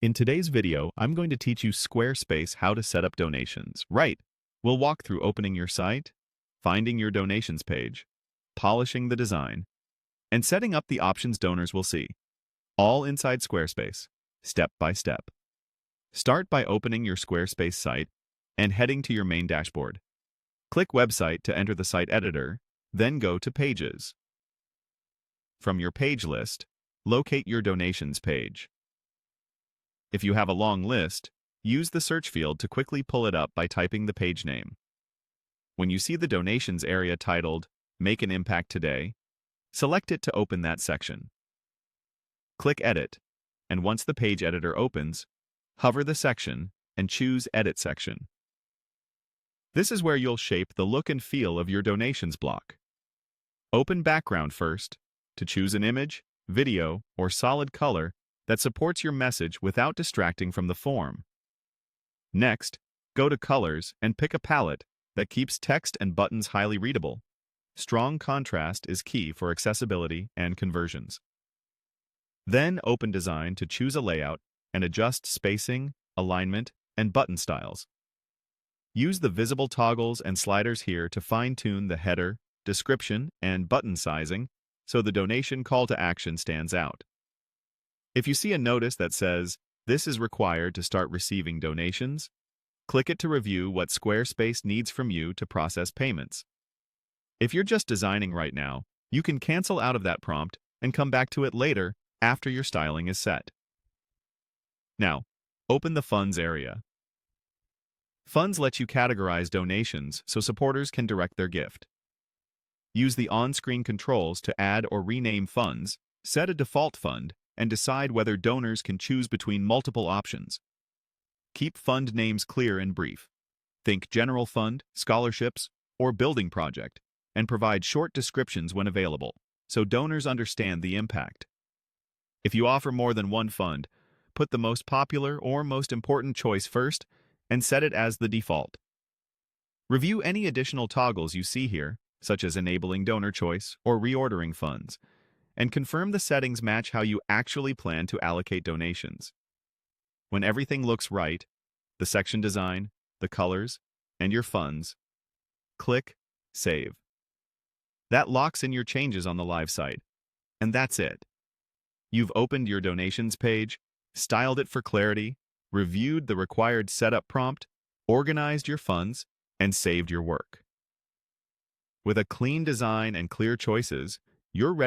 In today's video, I'm going to teach you Squarespace how to set up donations. Right, we'll walk through opening your site, finding your donations page, polishing the design, and setting up the options donors will see, all inside Squarespace, step by step. Start by opening your Squarespace site and heading to your main dashboard. Click Website to enter the site editor, then go to Pages. From your page list, locate your donations page. If you have a long list, use the search field to quickly pull it up by typing the page name. When you see the donations area titled Make an Impact Today, select it to open that section. Click Edit, and once the page editor opens, hover the section and choose Edit Section. This is where you'll shape the look and feel of your donations block. Open Background first to choose an image, video, or solid color that supports your message without distracting from the form. Next, go to Colors and pick a palette that keeps text and buttons highly readable. Strong contrast is key for accessibility and conversions. Then open Design to choose a layout and adjust spacing, alignment, and button styles. Use the visible toggles and sliders here to fine-tune the header, description, and button sizing so the donation call to action stands out. If you see a notice that says, "This is required to start receiving donations," click it to review what Squarespace needs from you to process payments. If you're just designing right now, you can cancel out of that prompt and come back to it later after your styling is set. Now, open the Funds area. Funds lets you categorize donations so supporters can direct their gift. Use the on-screen controls to add or rename funds, set a default fund, and decide whether donors can choose between multiple options. Keep fund names clear and brief. Think general fund, scholarships, or building project, and provide short descriptions when available, so donors understand the impact. If you offer more than one fund, put the most popular or most important choice first and set it as the default. Review any additional toggles you see here, such as enabling donor choice or reordering funds, and confirm the settings match how you actually plan to allocate donations. When everything looks right, the section design, the colors, and your funds, click Save. That locks in your changes on the live site, and that's it. You've opened your donations page, styled it for clarity, reviewed the required setup prompt, organized your funds, and saved your work. With a clean design and clear choices, you're ready